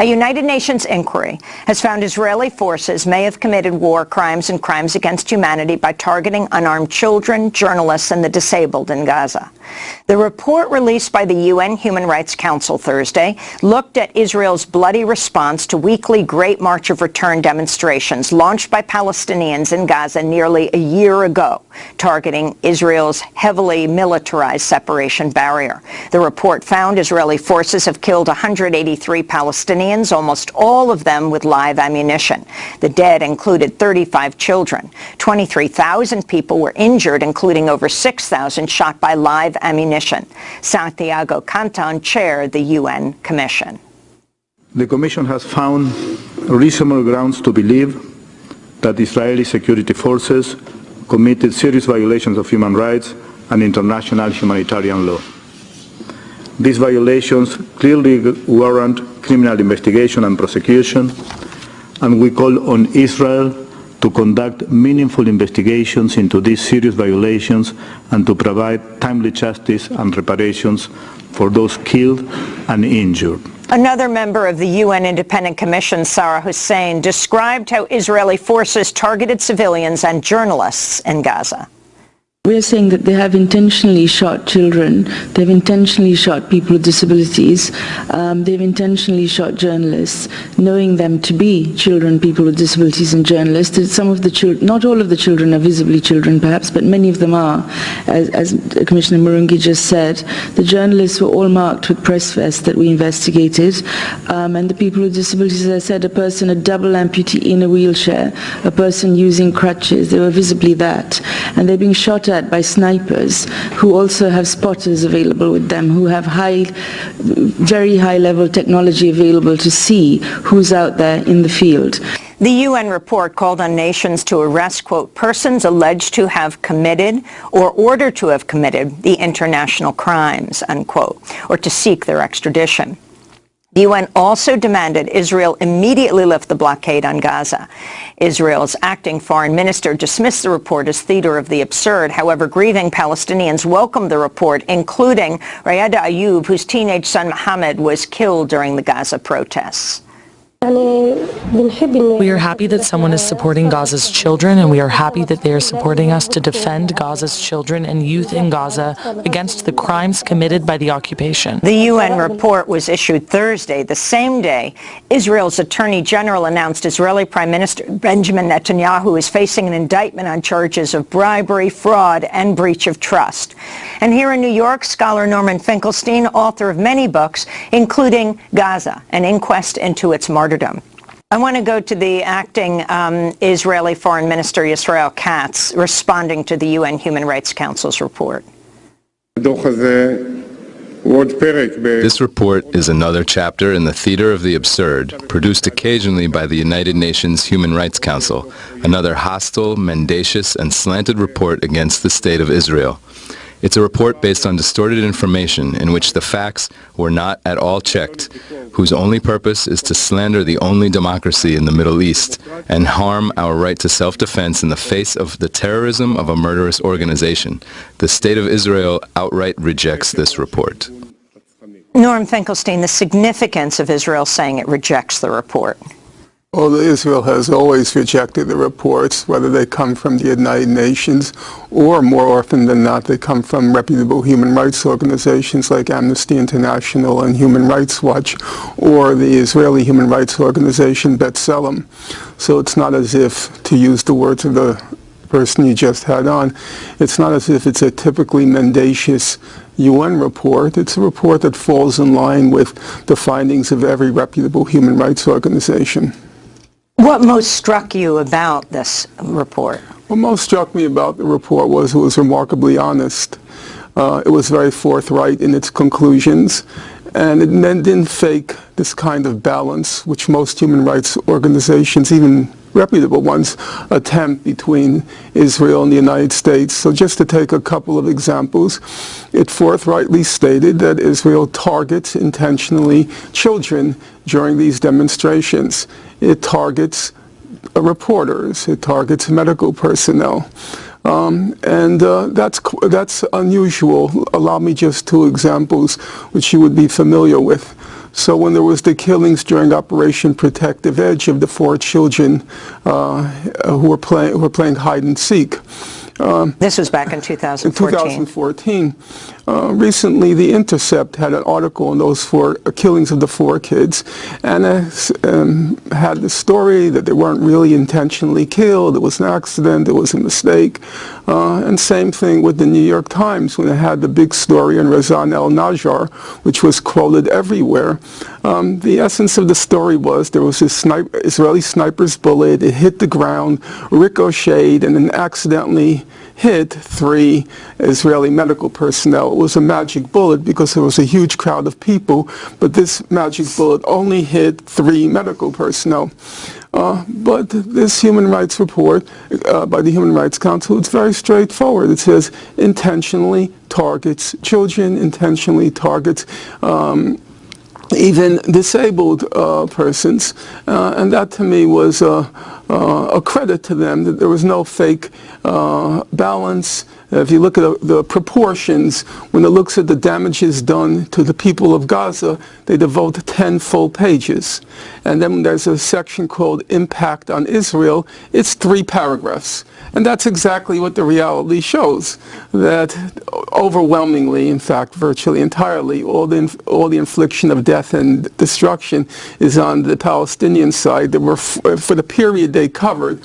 A United Nations inquiry has found Israeli forces may have committed war crimes and crimes against humanity by targeting unarmed children, journalists, and the disabled in Gaza. The report released by the UN Human Rights Council Thursday looked at Israel's bloody response to weekly Great March of Return demonstrations launched by Palestinians in Gaza nearly a year ago, targeting Israel's heavily militarized separation barrier. The report found Israeli forces have killed 183 Palestinians, almost all of them with live ammunition. The dead included 35 children. 23,000 people were injured, including over 6,000 shot by live ammunition. Santiago Canton chaired the UN Commission. The Commission has found reasonable grounds to believe that Israeli security forces committed serious violations of human rights and international humanitarian law. These violations clearly warrant criminal investigation and prosecution, and we call on Israel to conduct meaningful investigations into these serious violations and to provide timely justice and reparations for those killed and injured. Another member of the UN Independent Commission, Sarah Hussein, described how Israeli forces targeted civilians and journalists in Gaza. We're saying that they have intentionally shot children, they've intentionally shot people with disabilities, they've intentionally shot journalists, knowing them to be children, people with disabilities and journalists. Some of the children, not all of the children are visibly children perhaps, but many of them are. As Commissioner Murungi just said, the journalists were all marked with press vests that we investigated, and the people with disabilities, as I said, a person, a double amputee in a wheelchair, a person using crutches, they were visibly that, and they're being shot at by snipers who also have spotters available with them, who have very high level technology available to see who's out there in the field. The UN report called on nations to arrest, quote, persons alleged to have committed or ordered to have committed the international crimes, unquote, or to seek their extradition. The UN also demanded Israel immediately lift the blockade on Gaza. Israel's acting foreign minister dismissed the report as theater of the absurd. However, grieving Palestinians welcomed the report, including Rayada Ayub, whose teenage son Mohammed was killed during the Gaza protests. We are happy that someone is supporting Gaza's children, and we are happy that they are supporting us to defend Gaza's children and youth in Gaza against the crimes committed by the occupation. The UN report was issued Thursday, the same day Israel's Attorney General announced Israeli Prime Minister Benjamin Netanyahu is facing an indictment on charges of bribery, fraud, and breach of trust. And here in New York, scholar Norman Finkelstein, author of many books, including Gaza, an inquest into its martyrdom. I want to go to the acting Israeli Foreign Minister Yisrael Katz responding to the UN Human Rights Council's report. This report is another chapter in the theater of the absurd, produced occasionally by the United Nations Human Rights Council, another hostile, mendacious, and slanted report against the State of Israel. It's a report based on distorted information in which the facts were not at all checked, whose only purpose is to slander the only democracy in the Middle East and harm our right to self-defense in the face of the terrorism of a murderous organization. The State of Israel outright rejects this report. Norm Finkelstein, the significance of Israel saying it rejects the report. Well, Israel has always rejected the reports, whether they come from the United Nations or, more often than not, they come from reputable human rights organizations like Amnesty International and Human Rights Watch, or the Israeli human rights organization B'Tselem. So it's not as if, to use the words of the person you just had on, it's not as if it's a typically mendacious UN report. It's a report that falls in line with the findings of every reputable human rights organization. What most struck you about this report? What most struck me about the report was it was remarkably honest. It was very forthright in its conclusions, and it didn't fake this kind of balance which most human rights organizations, even reputable ones, attempt between Israel and the United States. So just to take a couple of examples, it forthrightly stated that Israel targets intentionally children during these demonstrations. It targets reporters, it targets medical personnel. That's unusual. Allow me just two examples which you would be familiar with. So when there was the killings during Operation Protective Edge of the 4 children who were playing hide and seek. This was back in 2014. In 2014. Recently, The Intercept had an article on those 4 killings of the 4 kids, and had the story that they weren't really intentionally killed. It was an accident. It was a mistake. And same thing with the New York Times when it had the big story on Razan al-Najjar, which was quoted everywhere. The essence of the story was there was this Israeli sniper's bullet. It hit the ground, ricocheted, and then accidentally hit 3 Israeli medical personnel. It was a magic bullet because there was a huge crowd of people, but this magic bullet only hit 3 medical personnel. But this human rights report by the Human Rights Council, it's very straightforward. It says intentionally targets children, intentionally targets even disabled persons, and that to me was a credit to them, that there was no fake balance. If you look at the proportions, when it looks at the damages done to the people of Gaza, they devote 10 full pages. And then there's a section called Impact on Israel. It's 3 paragraphs. And that's exactly what the reality shows, that overwhelmingly, in fact, virtually entirely, all the infliction of death and destruction is on the Palestinian side. There were, for the period they covered,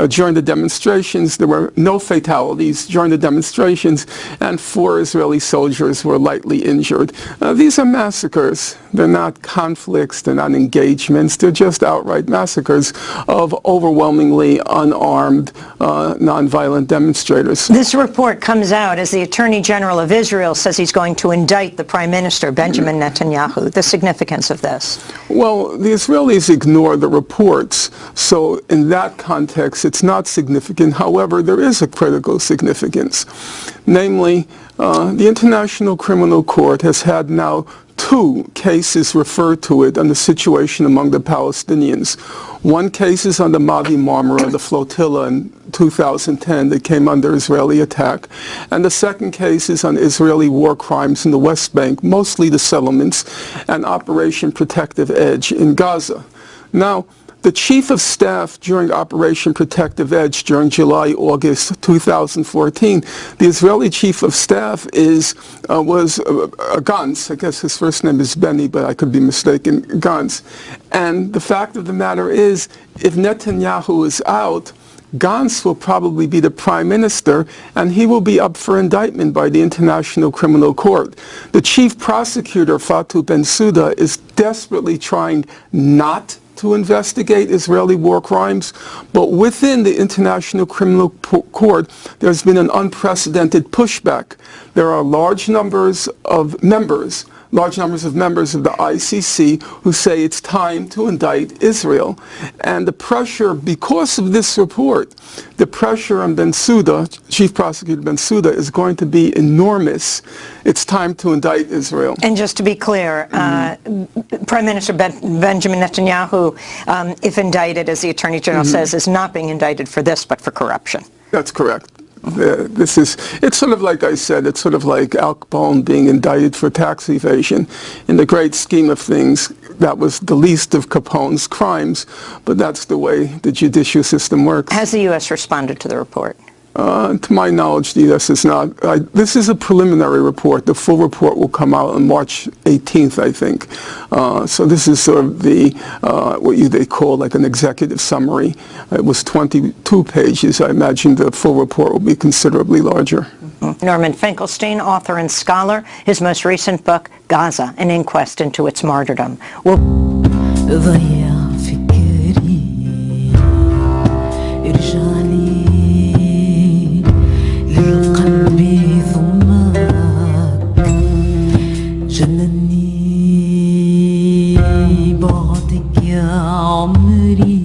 during the demonstrations, there were no fatalities during the demonstrations, and 4 Israeli soldiers were lightly injured. These are massacres. They're not conflicts, they're not engagements, they're just outright massacres of overwhelmingly unarmed, nonviolent demonstrators. This report comes out as the Attorney General of Israel says he's going to indict the Prime Minister, Benjamin Netanyahu. The significance of this? Well, the Israelis ignore the reports, so in that context, it's not significant. However, there is a critical significance. Namely, the International Criminal Court has had now 2 cases referred to it on the situation among the Palestinians. One case is on the Mavi Marmara, the flotilla in 2010 that came under Israeli attack. And the second case is on Israeli war crimes in the West Bank, mostly the settlements, and Operation Protective Edge in Gaza. Now, the Chief of Staff during Operation Protective Edge during July-August 2014, the Israeli Chief of Staff was Gantz. I guess his first name is Benny, but I could be mistaken, Gantz. And the fact of the matter is, if Netanyahu is out, Gantz will probably be the Prime Minister, and he will be up for indictment by the International Criminal Court. The Chief Prosecutor, Fatou Bensouda, is desperately trying not to investigate Israeli war crimes, but within the International Criminal Court, there's been an unprecedented pushback. There are large numbers of members of the ICC who say it's time to indict Israel. And the pressure, because of this report, the pressure on Bensouda, Chief Prosecutor Bensouda, is going to be enormous. It's time to indict Israel. And just to be clear, Prime Minister Benjamin Netanyahu, if indicted, as the Attorney General says, is not being indicted for this, but for corruption. That's correct. It's sort of like I said, it's sort of like Al Capone being indicted for tax evasion. In the great scheme of things, that was the least of Capone's crimes, but that's the way the judicial system works. Has the U.S. responded to the report? To my knowledge, the U.S. is not. This is a preliminary report. The full report will come out on March 18th, I think. So this is sort of the what they call like an executive summary. It was 22 pages. I imagine the full report will be considerably larger. Norman Finkelstein, author and scholar. His most recent book, Gaza, An Inquest into Its Martyrdom. قلبي ثمك جنني بعدك يا عمري